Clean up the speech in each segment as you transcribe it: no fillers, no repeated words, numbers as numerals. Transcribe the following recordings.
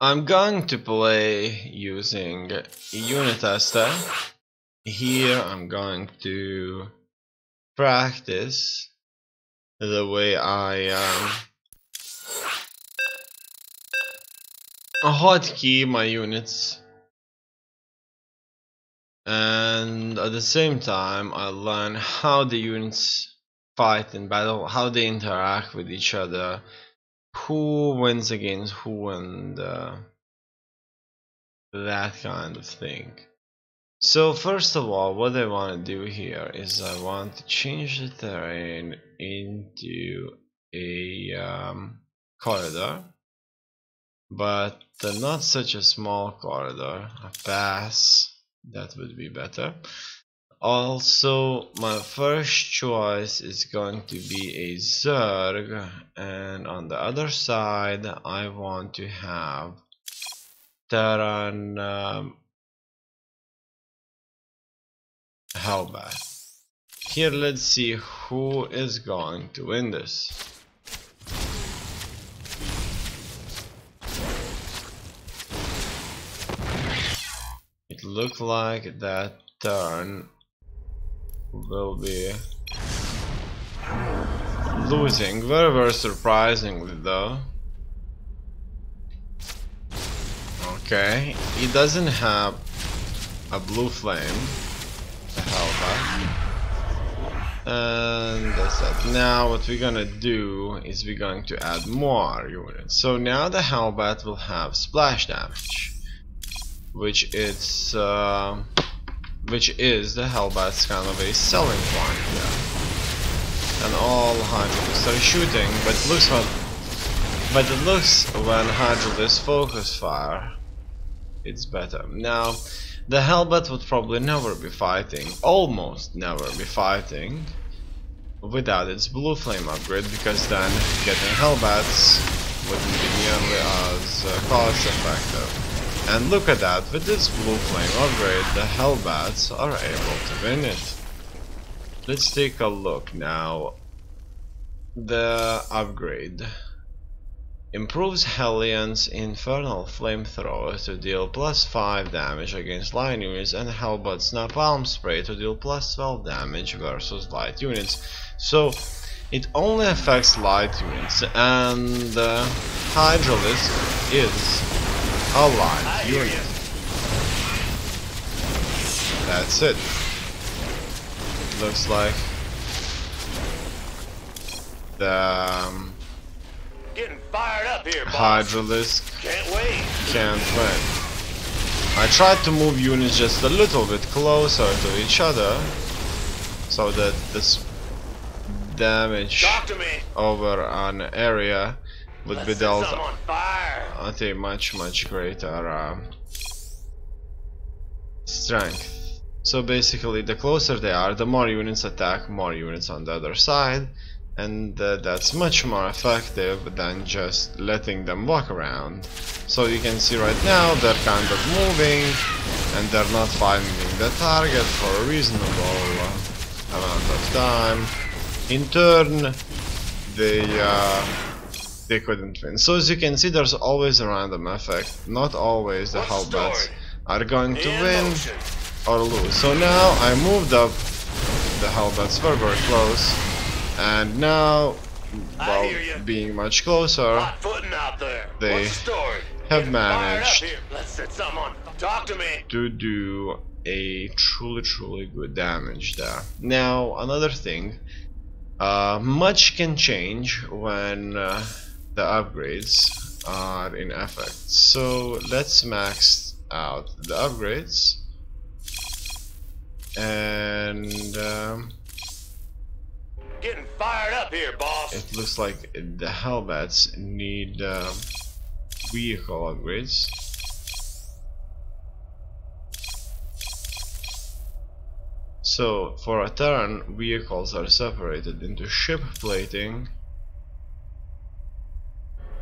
I'm going to play using a unit tester. Here I'm going to practice the way I hotkey my units, and at the same time I learn how the units fight in battle, how they interact with each other, who wins against who, and that kind of thing. So first of all, what I want to do here is I want to change the terrain into a corridor, but not such a small corridor, a pass, that would be better. Also, my first choice is going to be a Zerg, and on the other side I want to have Terran Hellbat. Here, let's see who is going to win this. It looks like that turn will be losing, very surprisingly though. Okay, he doesn't have a blue flame, the Hellbat, and that's it. Now what we're gonna do is we're going to add more units. So now the Hellbat will have splash damage, which is the Hellbat's kind of a selling point here. And all Hydralisks are shooting, but it looks when Hydralisks focus fire, it's better. Now, the Hellbat would probably never be fighting, almost never be fighting, without its blue flame upgrade, because then getting Hellbats wouldn't be nearly as cost effective. And look at that, with this blue flame upgrade, the Hellbats are able to win it. Let's take a look now. The upgrade improves Hellions Infernal Flamethrower to deal +5 damage against line units, and Hellbat's Napalm Spray to deal +12 damage versus light units. So it only affects light units, and Hydralisk is a light unit. That's it. Looks like the getting fired up here, boss. Hydralisk Can't wait. Can't win. I tried to move units just a little bit closer to each other so that this damage over an area would be dealt at a much greater strength. So basically, the closer they are, the more units attack more units on the other side, and that's much more effective than just letting them walk around. So you can see right now they're kind of moving and they're not finding the target for a reasonable amount of time. In turn, they couldn't win. So as you can see, there's always a random effect. Not always the Hellbats are going to win or lose. So now I moved up the Hellbats very close, and now, well, being much closer, they have managed to do a truly good damage there. Now another thing, much can change when the upgrades are in effect. So let's max out the upgrades, and getting fired up here, boss. It looks like the Hellbats need vehicle upgrades. So for a turn, vehicles are separated into ship plating.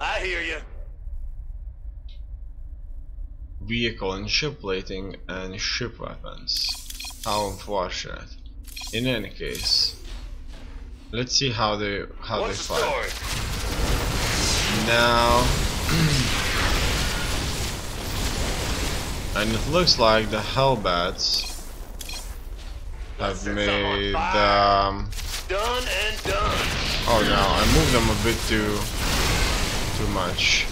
I hear you. Vehicle and ship plating and ship weapons. How unfortunate. In any case, let's see how they fight. Now and it looks like the Hellbats have Set made some on fire. Done and done. oh no, I moved them a bit too much,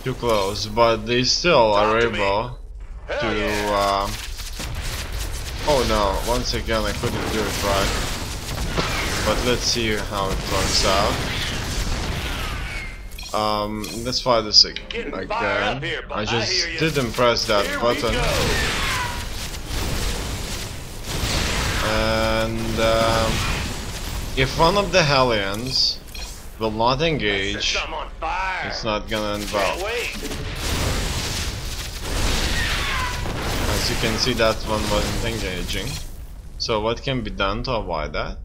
too close, but they still are Talk to me. able Hell to yeah. oh no, once again I couldn't do it right, but let's see how it works out. Let's try this Getting fired up again. here, but I I just hear you. didn't press that Here we button, go. and if one of the Hellions will not Set engage, some on fire. it's not gonna end Can't well. wait. As you can see, that one wasn't engaging. So what can be done to avoid that?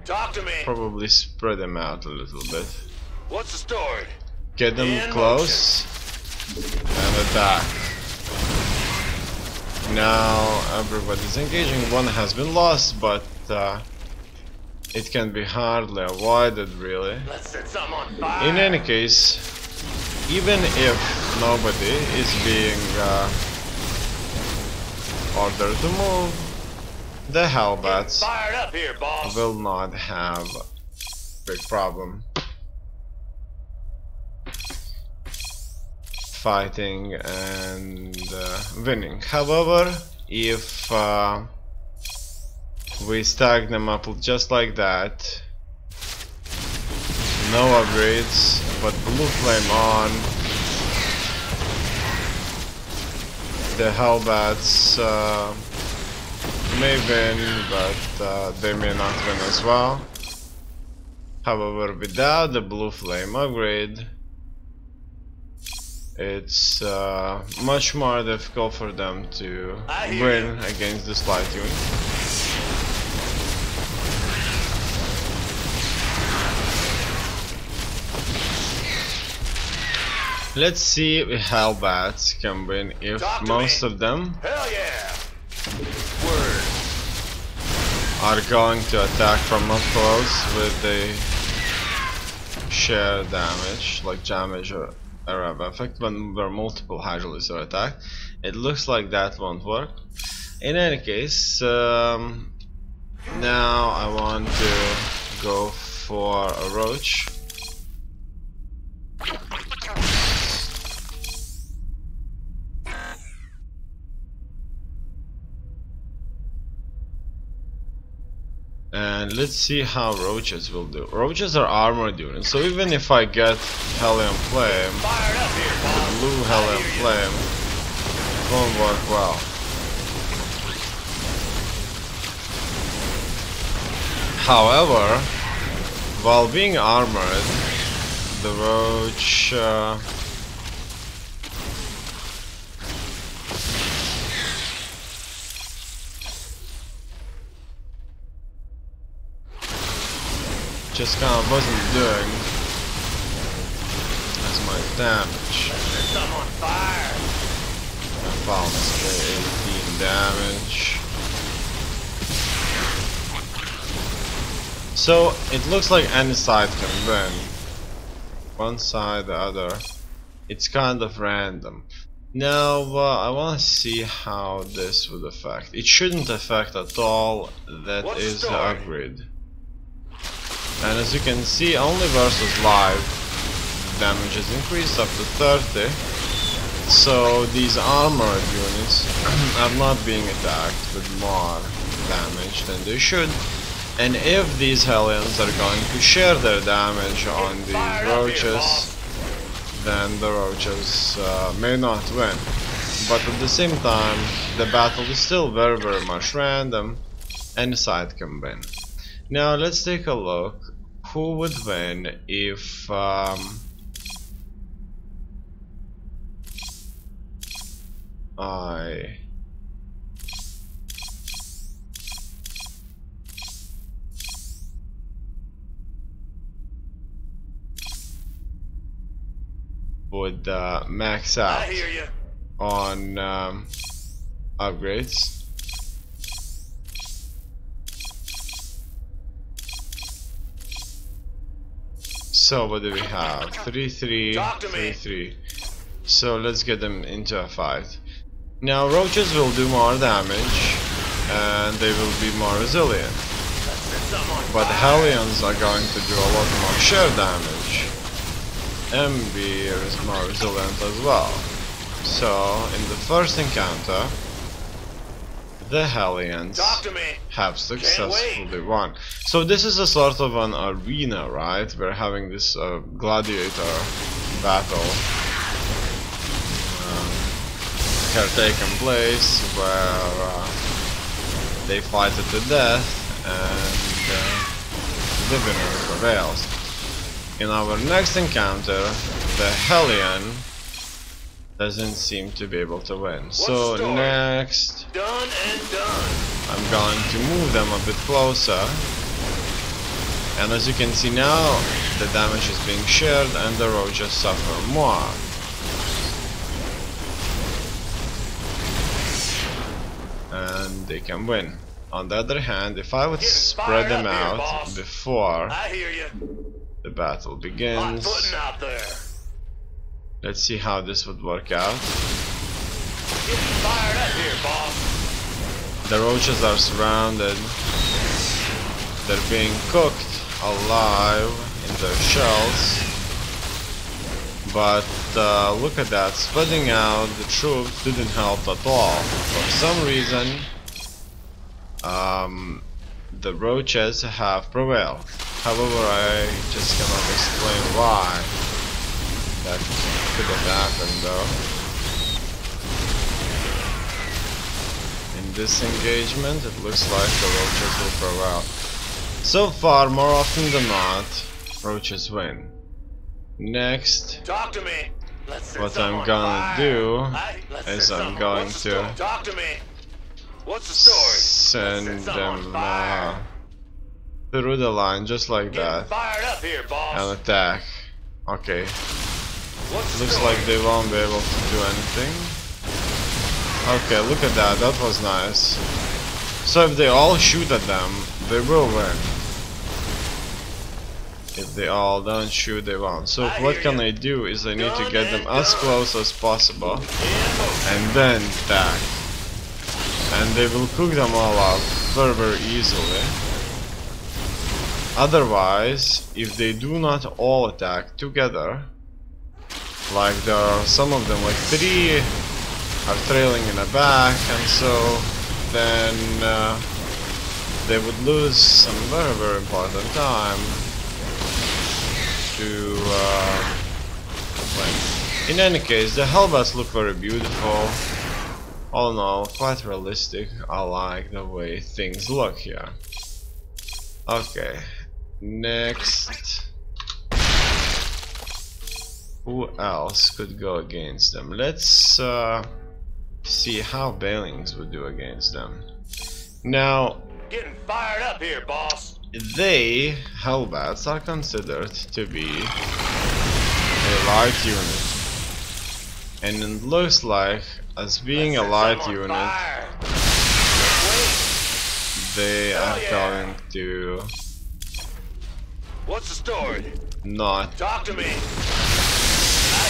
Talk to me. Probably spread them out a little bit. What's the story? Get them In close and attack. Now everybody's engaging. One has been lost, but it can be hardly avoided, really. Let's set some on fire. In any case, even if nobody is being ordered to move, the Hellbats Fired up here, boss. will not have a big problem fighting and winning. However, if we stack them up just like that, no upgrades, but blue flame on, the Hellbats may win, but they may not win as well. However, without the blue flame upgrade, it's much more difficult for them to win against this light unit. Let's see if Hellbats can win if most of them Hell yeah. Word. are going to attack from up close with the sheer damage, like damage or area of effect, when there are multiple Hydralisks are attacked. It looks like that won't work. In any case, now I want to go for a roach. And let's see how roaches will do. Roaches are armored units, so even if I get Hellion Flame, Fired up here, the boss. blue Hellion Flame won't work well. However, while being armored, the roach just kind of wasn't doing as much damage. Set some on fire. I found 18 damage. So it looks like any side can win. One side, the other. It's kind of random. Now I want to see how this would affect. It shouldn't affect at all. That is the upgrade. And as you can see, only versus live damage is increased up to 30. So these armored units are not being attacked with more damage than they should. And if these Hellions are going to share their damage on these roaches, then the roaches may not win. But at the same time, the battle is still very much random, and the side can win. Now let's take a look who would win if I would max out I hear you. on upgrades. So what do we have? 3-3, 3-3. So let's get them into a fight. Now roaches will do more damage and they will be more resilient. But Hellions are going to do a lot more sheer damage. MB is more resilient as well. So in the first encounter, the Hellions have successfully won. So this is a sort of an arena, right? We're having this gladiator battle here taking place where they fight it to death and the winner prevails. In our next encounter, the Hellion doesn't seem to be able to win. So next, Done and done. I'm going to move them a bit closer. And as you can see now, the damage is being shared and the roaches suffer more. And they can win. On the other hand, if I would spread them out before the battle begins, let's see how this would work out. The roaches are surrounded. They're being cooked alive in their shells. But look at that, spreading out the troops didn't help at all. For some reason, the roaches have prevailed. However, I just cannot explain why. That could have happened though. In this engagement, it looks like the roaches will prevail. So far, more often than not, roaches win. Next, Talk to me. what I'm gonna do is I'm going to Talk to me. What's the story? send them through the line just like that Fired up here, boss. and attack. Okay, What's the looks story? like they won't be able to do anything. Okay, look at that, that was nice. So if they all shoot at them, they will win. If they all don't shoot, they won't. So what can I do is I need to get them as close as possible and then attack. And they will cook them all up very, very easily. Otherwise, if they do not all attack together, like there are some of them, like 3 are trailing in the back, and so then they would lose some very, very important time to win. In any case, the Hellbats look very beautiful. All in all, quite realistic. I like the way things look here. Okay, next. Who else could go against them? Let's see how Bailings would do against them. Now, Getting fired up here, boss. they, Hellbats, are considered to be a light unit. And it looks like, as being a light unit, they are going to What's the story? not Talk to me. I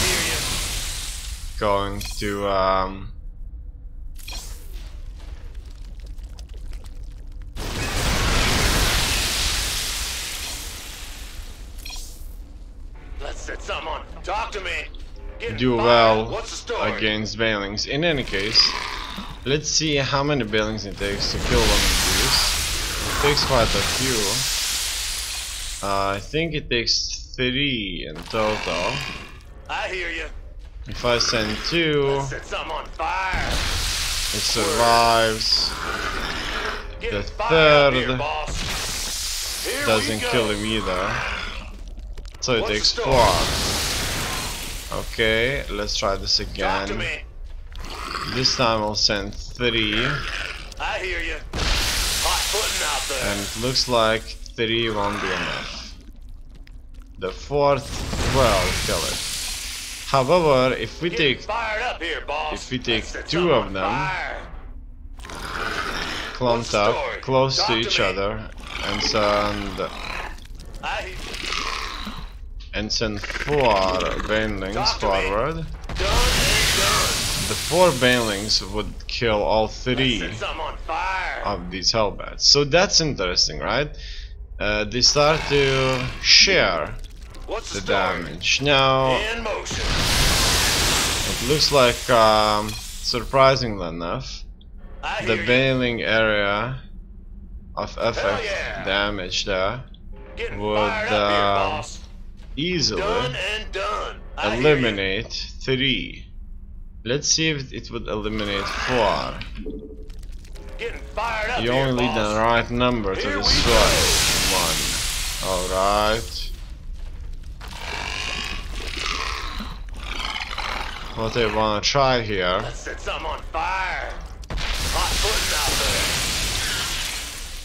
hear you. going to Let's set something on. Talk to me. Getting do fired. well What's the story? against Bailings. In any case, let's see how many Bailings it takes to kill one of these. It takes quite a few. I think it takes 3 in total. I hear you. If I send 2, Let's set something on fire. it survives. Getting The fired up here, third boss. Here we doesn't go. kill him either. So it What's takes the 4. story? Okay, let's try this Talk to again. me. This time I'll send 3. I hear you. Hot footing out there. And it looks like 3 won't be enough. The 4th will kill it. However, if we Getting take fired up here, boss. if we take Let's set 2 something of on them fire. clumped What's the up story? close Talk to to each me. other and send I hear you. 4 Banelings Talk to me. forward, Done and done. the 4 banelings would kill all 3 Set something on fire. of these hellbats. So that's interesting, right? They start to share What's the the story? damage. Now, In motion. it looks like, surprisingly enough, I the hear you. bailing area of effect yeah. damage there Getting would fired up here, boss. easily Done and done. I hear you. eliminate 3. Let's see if it would eliminate 4. Getting fired up You here, only need boss. the right number to Here we destroy go. 1. Alright. What I wanna try here Let's set something on fire. Hot footing out there.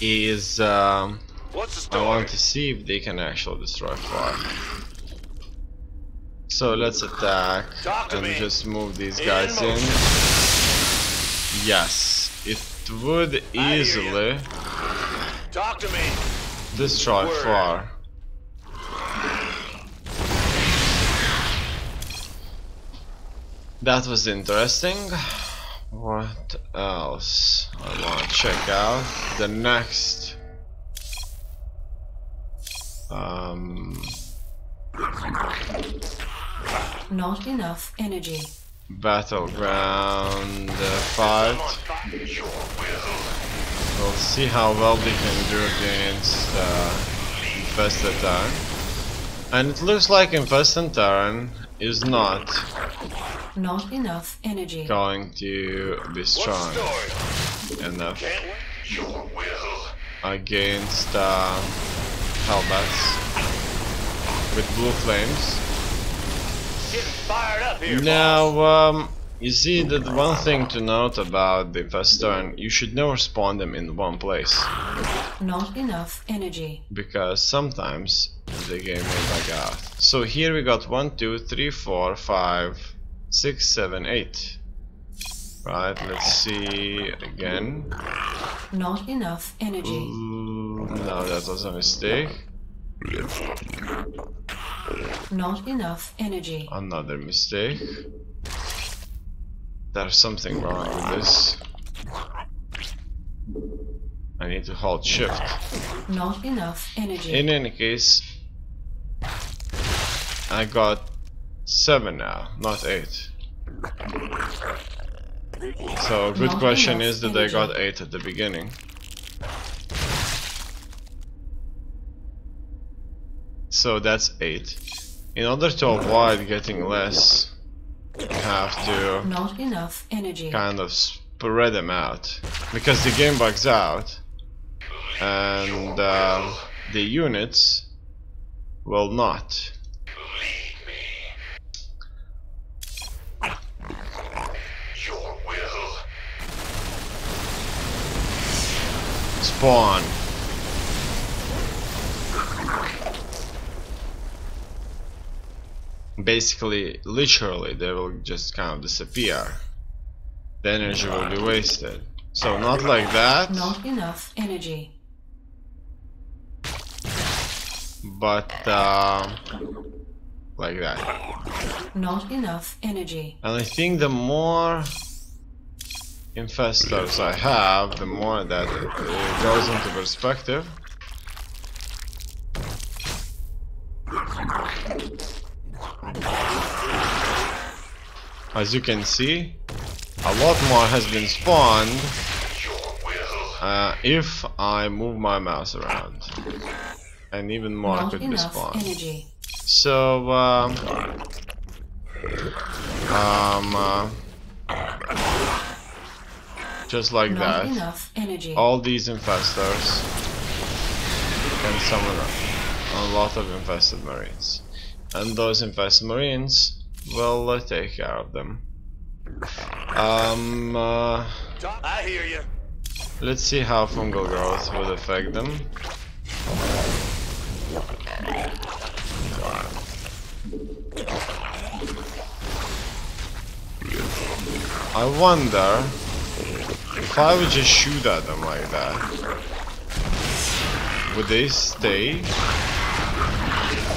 is What's the I story? want to see if they can actually destroy 4. So let's attack Talk to and me. just move these In guys in. motion. Yes, it would hear easily Talk to me. destroy Word. 4. That was interesting. What else? I want to check out the next Not enough energy. battleground Something on fight. fire. We'll see how well they can do against infested Terran. And it looks like infested Terran is not Not enough energy. going to be What's strong the story? enough Can't wait. Your will. against Hellbats with blue flames. Getting fired up here, boss. Now, you see that one thing to note about the infested Terran, you should never spawn them in one place, Not enough energy. because sometimes the game may bug out. So here we got 1, 2, 3, 4, 5, 6, 7, 8. Right, let's see again. Not enough energy. Ooh, no, that was a mistake. Not enough energy. Another mistake. There's something wrong with this. I need to hold shift. Not enough energy. In any case, I got 7 now, not 8. So a good Not question enough is that I energy. got 8 at the beginning. So that's 8. In order to avoid getting less, you have to Not enough energy. kind of spread them out, because the game bugs out and the units will not. Your will. Spawn. Basically, literally, they will just kind of disappear. The energy will be wasted. So not like that, Not enough energy. but like that. Not enough energy. And I think the more infestors I have, the more that it goes into perspective. As you can see, a lot more has been spawned if I move my mouse around. And even more Not could be enough spawned. energy. So, just like Not that, enough energy. all these infestors can summon a lot of infested marines. And those infested marines will take care of them. I hear you. Let's see how fungal growth would affect them. I wonder if I would just shoot at them like that, would they stay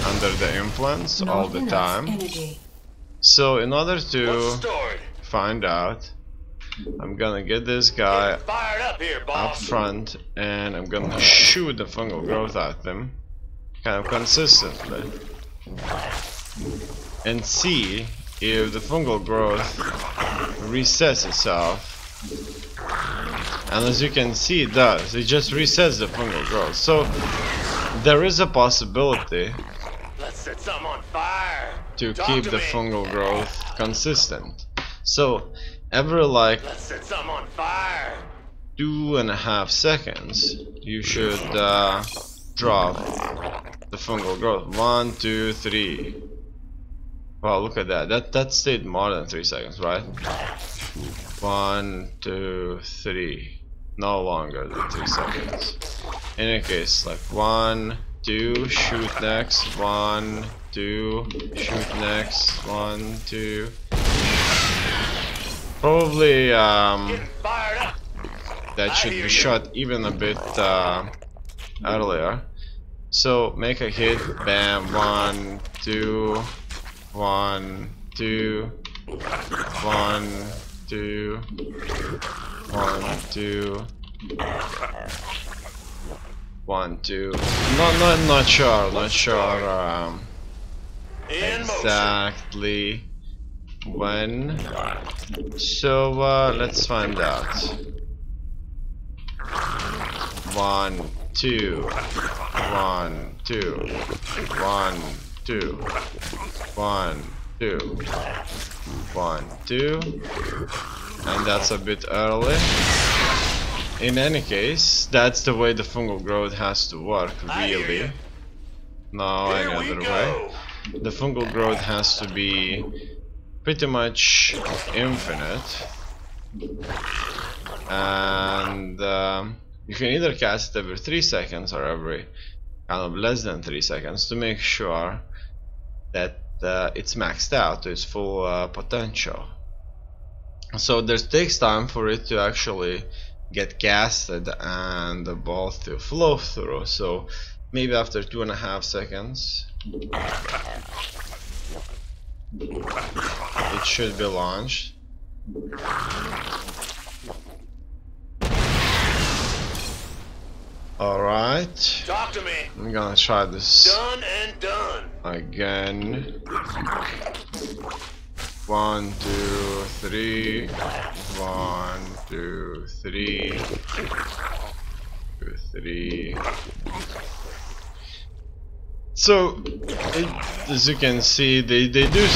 under the influence Not all the enough time? energy. So in order What's to the story? find out. I'm gonna get this guy Fired up here, up boss. front and I'm gonna shoot the fungal growth at them kind of consistently and see if the fungal growth resets itself. And as you can see, it does. It just resets the fungal growth. So there is a possibility Let's set something on fire. to Talk keep to the me. fungal growth consistent. So every like Let's set something on fire. 2.5 seconds you should drop the fungal growth. 1, 2, 3. Wow, look at that. That stayed more than 3 seconds, right? 1, 2, 3. No longer than 3 seconds. In any case, like 1, 2, shoot next. 1, 2, shoot next. 1, 2. Probably Getting fired up. that should be shot even a bit earlier. So make a hit, bam, 1, 2, 1, 2, 1, 2, 1, 2, 1, 2. Not sure In motion. exactly when. So let's find out. 1, 2, 1, 2, 1, 2, 1, 2, 1, 2, and that's a bit early. In any case, that's the way the fungal growth has to work, really. No any Here we other go. way. The fungal growth has to be pretty much infinite, and you can either cast it every 3 seconds or every kind of less than 3 seconds to make sure that it's maxed out to its full potential. So there takes time for it to actually get casted and the ball to flow through. So maybe after 2.5 seconds it should be launched. Alright, Talk to me. I'm gonna try this Done and done. again. 1, 2, 3. 1, 2, 3. 2, 3. So, as you can see, they do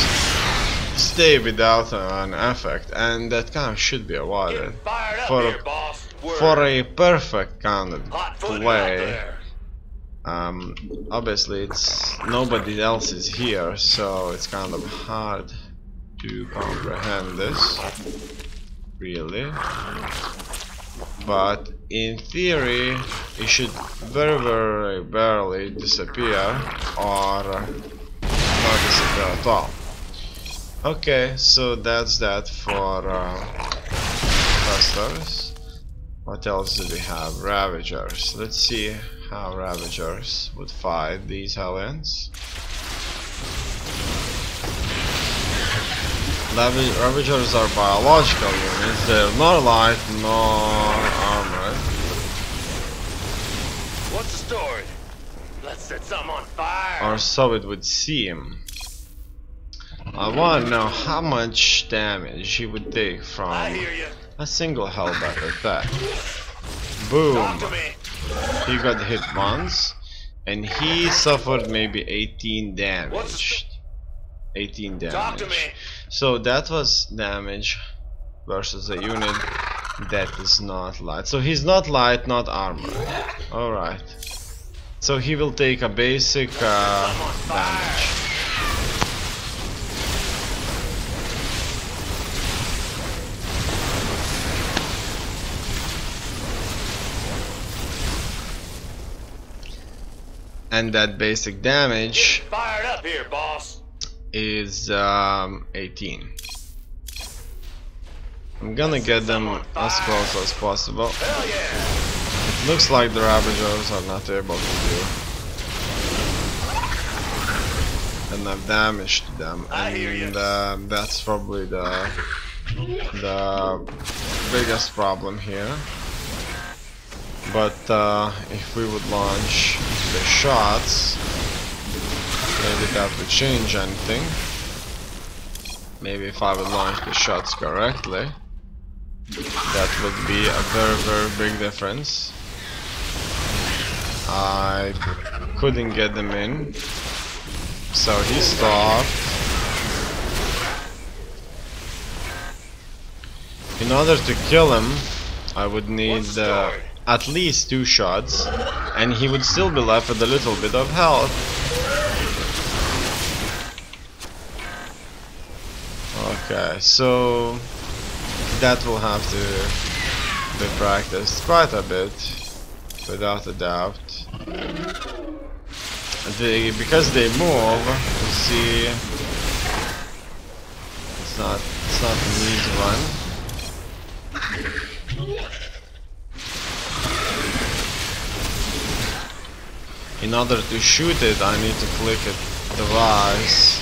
stay without an effect, and that kind of should be avoided. Getting fired up For here, boss. Word. For a perfect kind of Hot footing out play, there. obviously it's nobody else is here, so it's kind of hard to comprehend this, really. But in theory, it should very, very barely disappear or not disappear at all. Okay, so that's that for testers. What else do we have? Ravagers. Let's see how Ravagers would fight these Hellions. Ravagers are biological units. They're not light nor armored. What's the story? Let's set something on fire. Or so it would seem. I want to know how much damage he would take I from hear you. a single hellbat attack. Boom! Talk to me. He got hit once, and he suffered maybe 18 damage. 18 Talk to me. damage. So that was damage versus a unit that is not light. So he's not light, not armored. Alright. So he will take a basic damage. And that basic damage Fired up here, boss. is 18. I'm gonna get them as close as possible. Hell yeah. It looks like the Ravagers are not able to do enough damage to them, I hear you. and that's probably the the biggest problem here. But if we would launch the shots, maybe that would change anything. Maybe if I would launch the shots correctly, that would be a very, very big difference. I couldn't get them in, so he stopped. In order to kill him, I would need at least 2 shots, and he would still be left with a little bit of health. Okay, so that will have to be practiced quite a bit, without a doubt. Because they move, you see, it's not an easy one. In order to shoot it, I need to click it twice,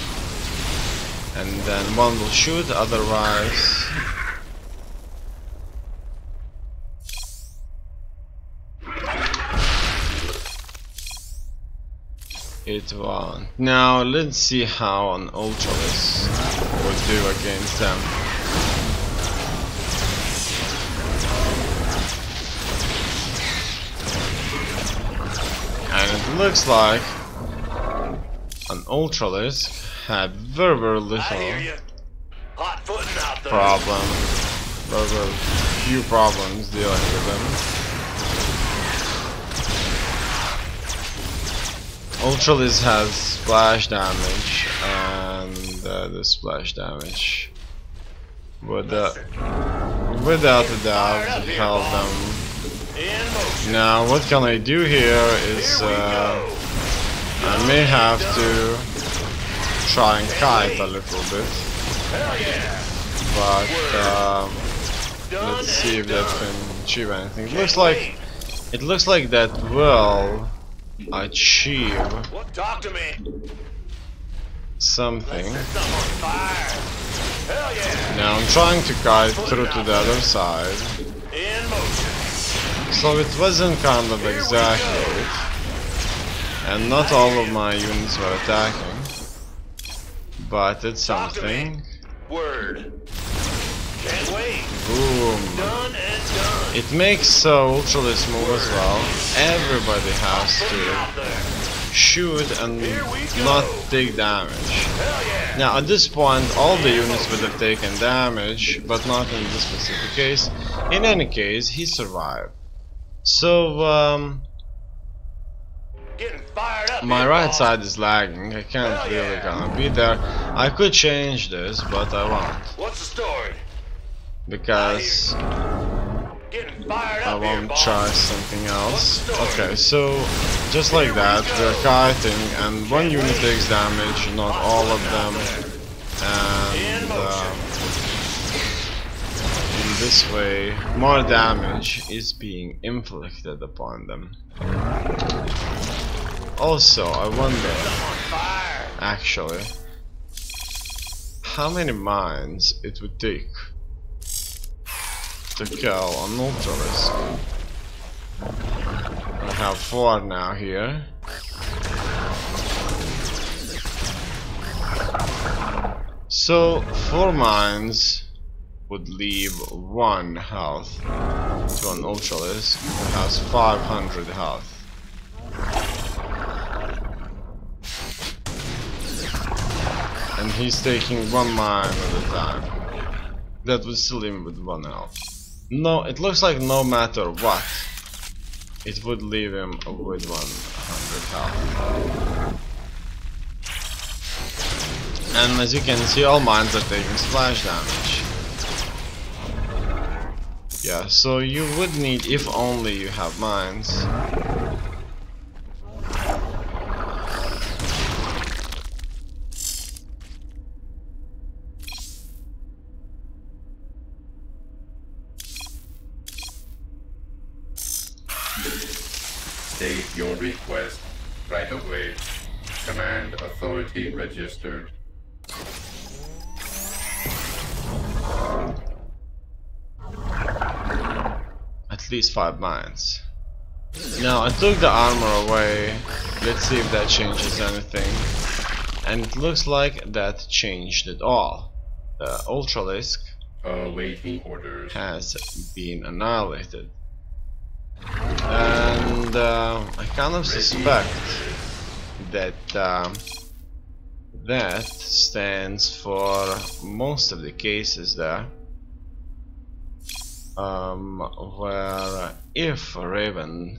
and then one will shoot, otherwise it won't. Now let's see how an Ultralis would do against them. And it looks like an Ultralis had very, very little problem, very few problems dealing with them. Ultralis has splash damage, and the splash damage would without a doubt help them. Now what can I do here is I may have to try and kite a little bit, but let's see if that can achieve anything. It looks like that will achieve something. Now I'm trying to kite through to the other side, so it wasn't kind of exactly, and not all of my units were attacking, but it's something. Boom. It makes Ultralis move as well. Everybody has to shoot and not take damage. Now at this point all the units would have taken damage, but not in this specific case. In any case, he survived. So my right side is lagging. I can't really gonna be there. I could change this, but I won't. What's the story? Because I won't try something else. Okay, so just like that, we're kiting, and one unit takes damage, not all of them, and in this way, more damage is being inflicted upon them. Also, I wonder, actually, how many mines it would take to kill an Ultralis. I have 4 now here. So 4 mines would leave 1 health to an Ultralis who has 500 health. And he's taking 1 mine at a time. That would still leave him with 1 health. No, it looks like no matter what, it would leave him with 100 health. And as you can see, all mines are taking splash damage. Yeah, so you would need, if only you have mines. State your request right away. Command authority registered. at least 5 mines. Now I took the armor away. Let's see if that changes anything. And it looks like that changed it all. The Ultralisk awaiting orders. has been annihilated. And I kind of suspect that that stands for most of the cases there, where if Raven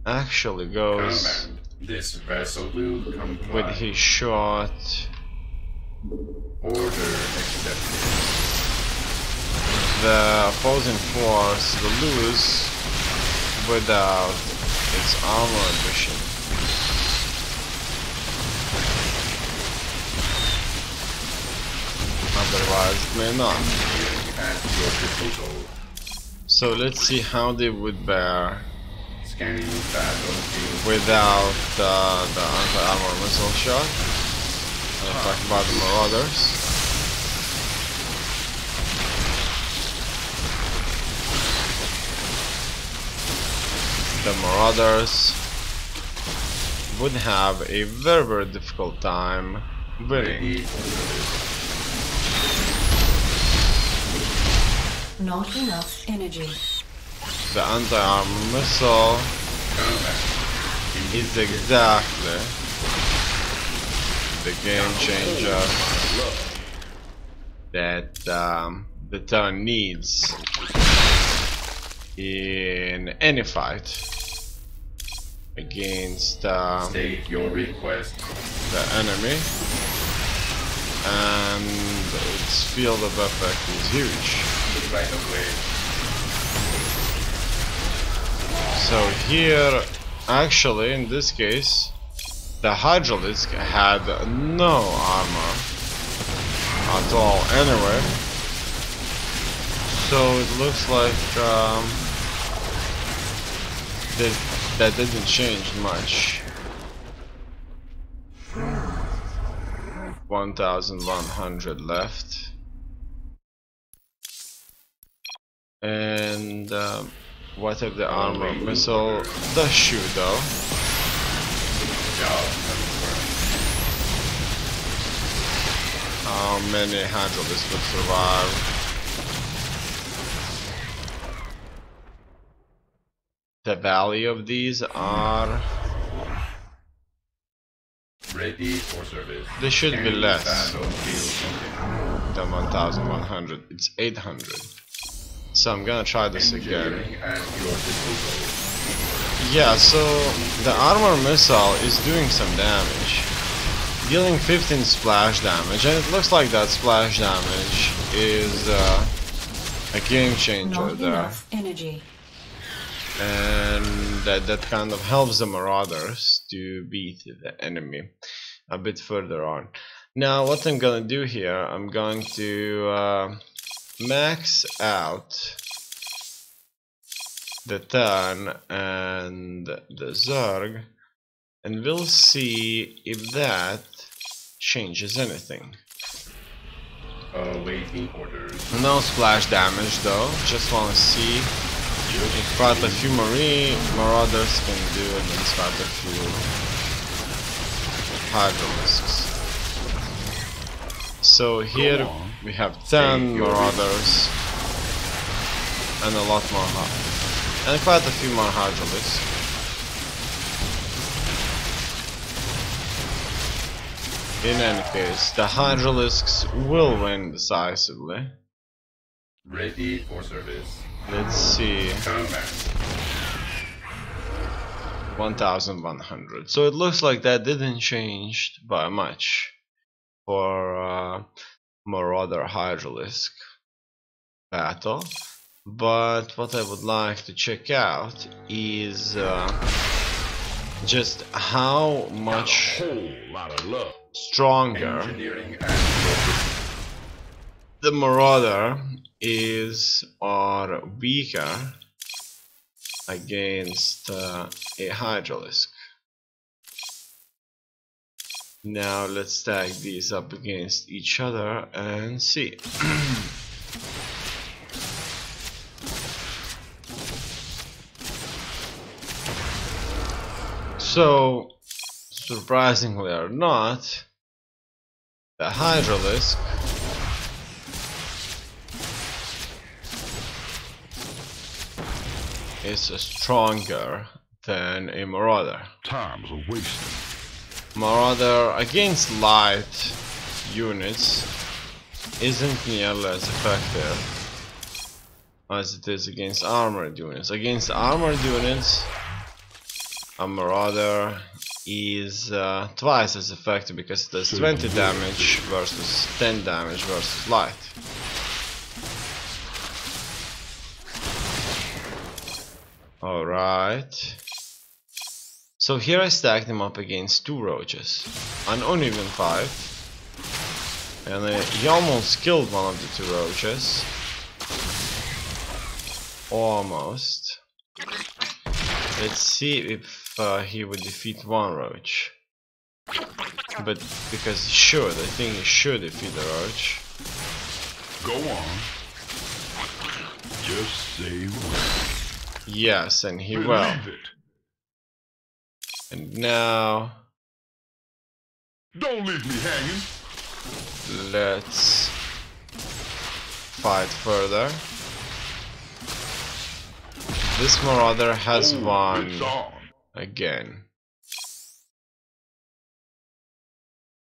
actually goes Command. This vessel will comply. with his shot, Order accepted. the opposing force will lose without its armor addition. Otherwise it may not. At your disposal. So let's see how they would bear Scanning battlefield. without the anti-armor missile shot. Let's talk about the Marauders. The Marauders would have a very difficult time winning. Ready for service. Not enough energy. The anti-armor missile Combat. is exactly the game changer that the turn needs in any fight against State your request. the enemy, and its field of effect is huge. Right away. So here, actually in this case, the Hydralisk had no armor at all anyway, so it looks like that didn't change much. 1100 left, and what if the armor missile does shoot though? Job confirmed. How many Hydralisks would survive? The value of these are... Ready for service. They should be Scanning less battlefield. than 1100. It's 800. So I'm gonna try this again. Engineering at your disposal. Yeah, so the armor missile is doing some damage, dealing 15 splash damage, and it looks like that splash damage is a game changer Not there, enough energy. and that kind of helps the Marauders to beat the enemy a bit further on. Now what I'm gonna do here, I'm going to max out the turn and the Zerg, and we'll see if that changes anything. Awaiting orders. No splash damage though, just wanna see if quite a few Marauders can do against quite a few Hydralisks. So here we have 10 Marauders and a lot more and quite a few more Hydralisks. In any case, the Hydralisks will win decisively. Ready for service. Let's see, Combat. 1100. So it looks like that didn't change by much for Marauder Hydralisk battle. But what I would like to check out is just how much stronger Engineering at your disposal. the Marauder is or weaker against a Hydralisk. Now let's stack these up against each other and see. So, surprisingly or not, the Hydralisk is stronger than a Marauder. Time's a wasting. Marauder against light units isn't nearly as effective as it is against armored units. Against armored units, a Marauder is twice as effective because it does 20 damage versus 10 damage versus light. Alright. So here I stacked him up against 2 roaches. An uneven fight. And he almost killed one of the 2 roaches. Almost. Let's see if he would defeat 1 roach. But because he should, I think he should defeat the roach. Go on. Just say what. Yes, and he will. Believe it. And now Don't leave me hanging. let's fight further. This Marauder has won It's on. again.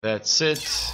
That's it.